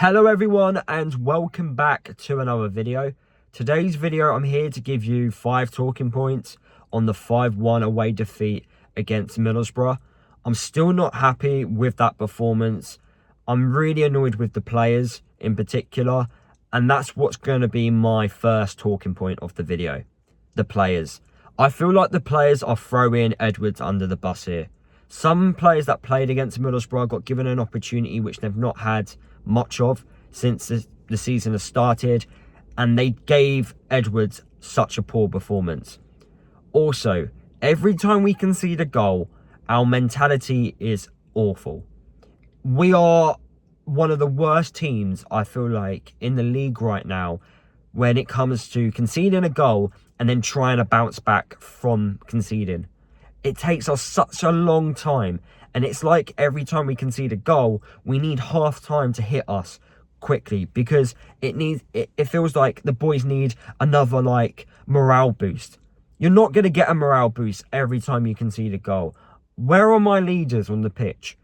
Hello everyone and welcome back to another video. Today's video I'm here to give you 5 talking points on the 5-1 away defeat against Middlesbrough. I'm still not happy with that performance. I'm really annoyed with the players in particular, and that's what's going to be my first talking point of the video. The players. I feel like the players are throwing Edwards under the bus here. Some players that played against Middlesbrough got given an opportunity which they've not had much of since the season has started, and they gave Edwards such a poor performance. Also, every time we concede a goal, our mentality is awful. We are one of the worst teams, I feel like, in the league right now when it comes to conceding a goal and then trying to bounce back from conceding. It takes us such a long time, and it's like every time we concede a goal, we need half time to hit us quickly, because it feels like the boys need another morale boost. You're not going to get a morale boost every time you concede a goal. Where are my leaders on the pitch?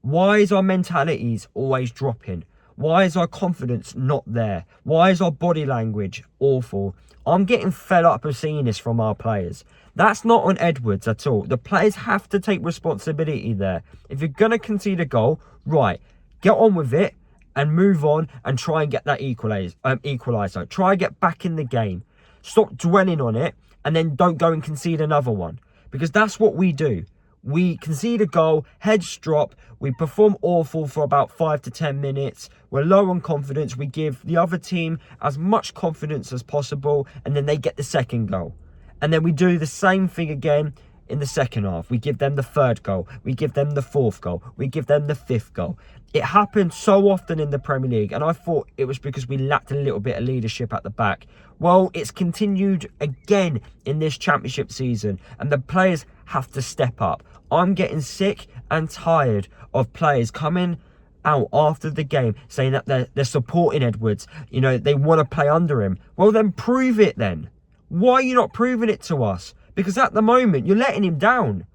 Why is our mentalities always dropping? Why is our confidence not there? Why is our body language awful? I'm getting fed up of seeing this from our players. That's not on Edwards at all. The players have to take responsibility there. If you're going to concede a goal, right, get on with it and move on and try and get that equaliser. Try and get back in the game. Stop dwelling on it and then don't go and concede another one. Because that's what we do. We concede a goal, heads drop, we perform awful for about 5 to 10 minutes, we're low on confidence, we give the other team as much confidence as possible, and then they get the second goal. And then we do the same thing again in the second half. We give them the third goal, we give them the fourth goal, we give them the fifth goal. It happened so often in the Premier League, and I thought it was because we lacked a little bit of leadership at the back. Well, it's continued again in this championship season, and the players have to step up. I'm getting sick and tired of players coming out after the game saying that they're supporting Edwards. You know, they want to play under him. Well, then prove it then. Why are you not proving it to us? Because at the moment, you're letting him down.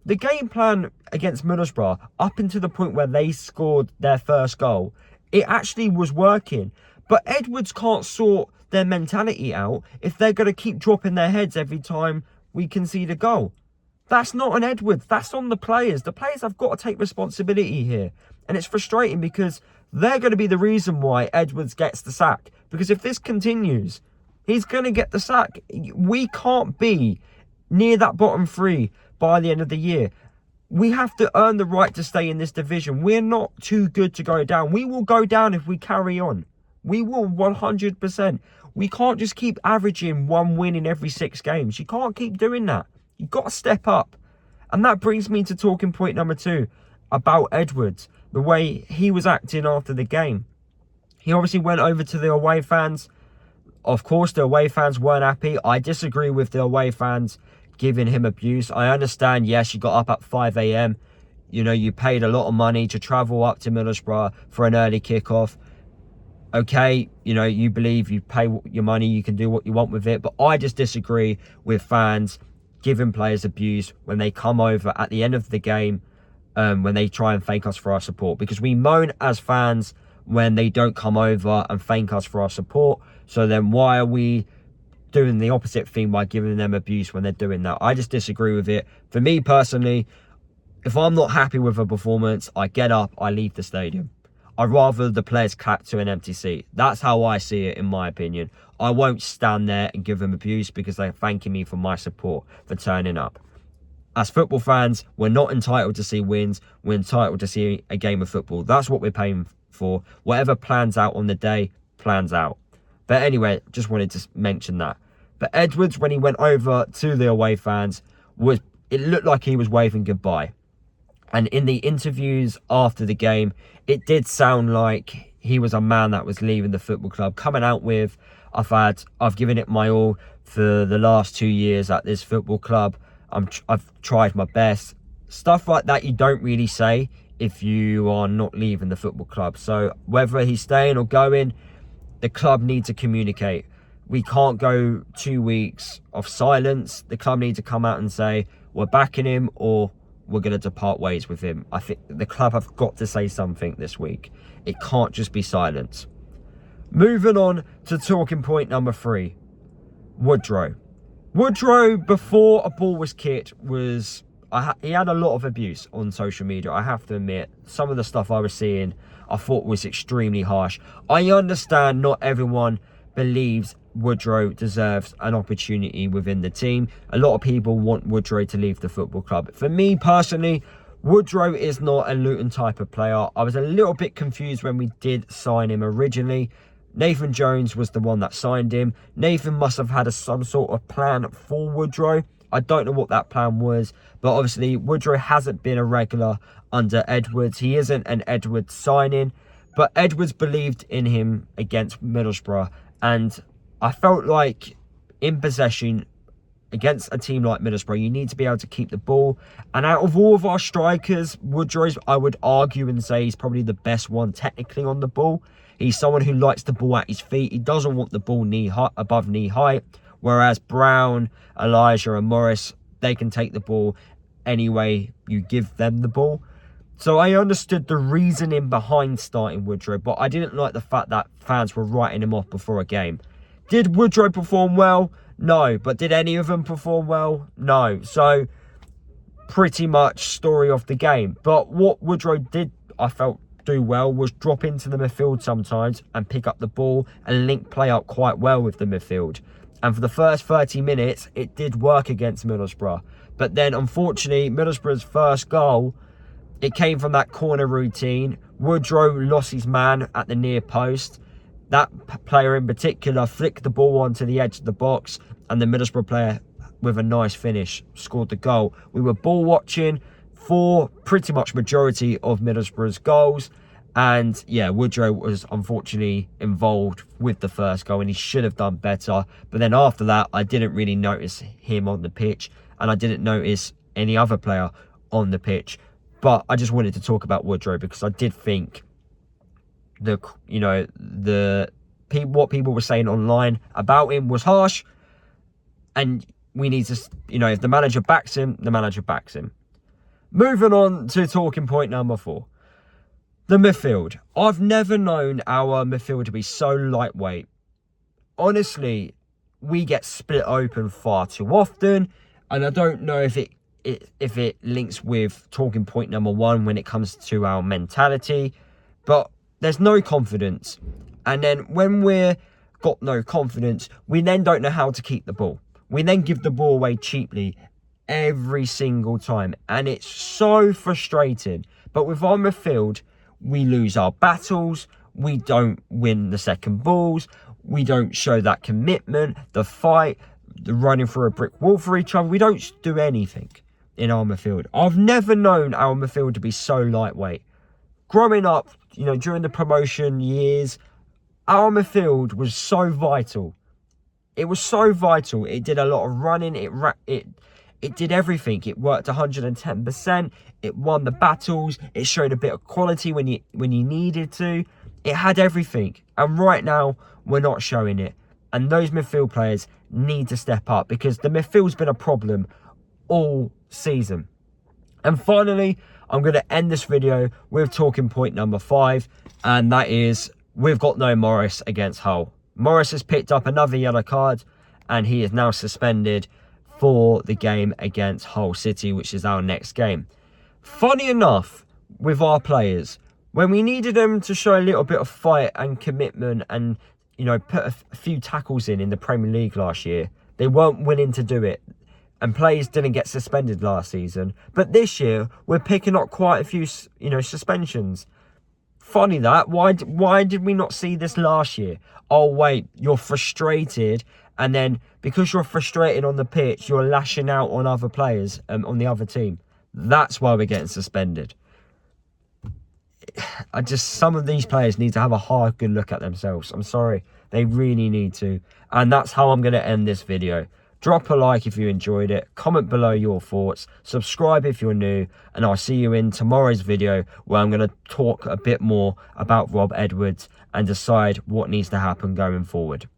The game plan against Middlesbrough, up until the point where they scored their first goal, it actually was working. But Edwards can't sort their mentality out if they're going to keep dropping their heads every time we concede a goal. That's not on Edwards. That's on the players. The players have got to take responsibility here. And it's frustrating because they're going to be the reason why Edwards gets the sack. Because if this continues, he's going to get the sack. We can't be near that bottom 3 by the end of the year. We have to earn the right to stay in this division. We're not too good to go down. We will go down if we carry on. We will 100%. We can't just keep averaging 1 win in every 6 games. You can't keep doing that. You've got to step up. And that brings me to talking point number 2 about Edwards. The way he was acting after the game. He obviously went over to the away fans. Of course, the away fans weren't happy. I disagree with the away fans giving him abuse. I understand, yes, you got up at 5 a.m. You know, you paid a lot of money to travel up to Middlesbrough for an early kickoff. Okay, you know, you believe you pay your money, you can do what you want with it. But I just disagree with fans giving players abuse when they come over at the end of the game, when they try and thank us for our support. Because we moan as fans when they don't come over and thank us for our support. So then why are we doing the opposite thing by giving them abuse when they're doing that? I just disagree with it. For me personally, if I'm not happy with a performance, I get up, I leave the stadium. I'd rather the players clap to an empty seat. That's how I see it, in my opinion. I won't stand there and give them abuse because they're thanking me for my support, for turning up. As football fans, we're not entitled to see wins. We're entitled to see a game of football. That's what we're paying for. Whatever plans out on the day, plans out. But anyway, just wanted to mention that. But Edwards, when he went over to the away fans, it looked like he was waving goodbye. And in the interviews after the game, it did sound like he was a man that was leaving the football club, coming out with, I've given it my all for the last 2 years at this football club. I've tried my best. Stuff like that you don't really say if you are not leaving the football club. So whether he's staying or going, the club needs to communicate. We can't go 2 weeks of silence. The club needs to come out and say, we're backing him, or we're going to depart ways with him. I think the club have got to say something this week. It can't just be silence. Moving on to talking point number 3. Woodro. Woodro, before a ball was kicked, he had a lot of abuse on social media. I have to admit, some of the stuff I was seeing, I thought was extremely harsh. I understand not everyone believes Woodro deserves an opportunity within the team. A lot of people want Woodro to leave the football club. For me personally, Woodro is not a Luton type of player. I was a little bit confused when we did sign him originally. Nathan Jones was the one that signed him. Nathan must have had some sort of plan for Woodro. I don't know what that plan was, but obviously Woodro hasn't been a regular under Edwards. He isn't an Edwards signing, but Edwards believed in him against Middlesbrough, and I felt like in possession against a team like Middlesbrough, you need to be able to keep the ball. And out of all of our strikers, Woodro's, I would argue and say, he's probably the best one technically on the ball. He's someone who likes the ball at his feet. He doesn't want the ball above knee height. Whereas Brown, Elijah and Morris, they can take the ball any way you give them the ball. So I understood the reasoning behind starting Woodro, but I didn't like the fact that fans were writing him off before a game. Did Woodro perform well? No. But did any of them perform well? No. So pretty much story of the game. But what Woodro did, I felt, do well was drop into the midfield sometimes and pick up the ball and link play up quite well with the midfield. And for the first 30 minutes, it did work against Middlesbrough. But then, unfortunately, Middlesbrough's first goal, it came from that corner routine. Woodro lost his man at the near post. That player in particular flicked the ball onto the edge of the box, and the Middlesbrough player, with a nice finish, scored the goal. We were ball watching for pretty much majority of Middlesbrough's goals. And yeah, Woodro was unfortunately involved with the first goal, and he should have done better. But then after that, I didn't really notice him on the pitch, and I didn't notice any other player on the pitch. But I just wanted to talk about Woodro because I did think what people were saying online about him was harsh, and we need to, if the manager backs him, the manager backs him. Moving on to talking point number 4. The midfield. I've never known our midfield to be so lightweight. Honestly, we get split open far too often, and I don't know if it links with talking point number 1 when it comes to our mentality, but there's no confidence. And then when we're got no confidence, we then don't know how to keep the ball. We then give the ball away cheaply every single time, and it's so frustrating. But with our midfield, we lose our battles, we don't win the second balls, we don't show that commitment, the fight, the running through a brick wall for each other. We don't do anything in our midfield. I've never known our midfield to be so lightweight. Growing up, during the promotion years, our midfield was so vital. It was so vital. It did a lot of running, it did everything. It worked 110%. It won the battles. It showed a bit of quality when you needed to. It had everything. And right now, we're not showing it. And those midfield players need to step up, because the midfield's been a problem all season. And finally, I'm going to end this video with talking point number 5. And that is, we've got no Morris against Hull. Morris has picked up another yellow card, and he is now suspended for the game against Hull City, which is our next game. Funny enough, with our players, when we needed them to show a little bit of fight and commitment and, put a few tackles in the Premier League last year, they weren't willing to do it. And players didn't get suspended last season. But this year, we're picking up quite a few, suspensions. Funny that. Why did we not see this last year? Oh, wait, you're frustrated. And then because you're frustrated on the pitch, you're lashing out on other players on the other team. That's why we're getting suspended. Some of these players need to have a hard, good look at themselves. I'm sorry. They really need to. And that's how I'm going to end this video. Drop a like if you enjoyed it. Comment below your thoughts. Subscribe if you're new. And I'll see you in tomorrow's video, where I'm going to talk a bit more about Rob Edwards and decide what needs to happen going forward.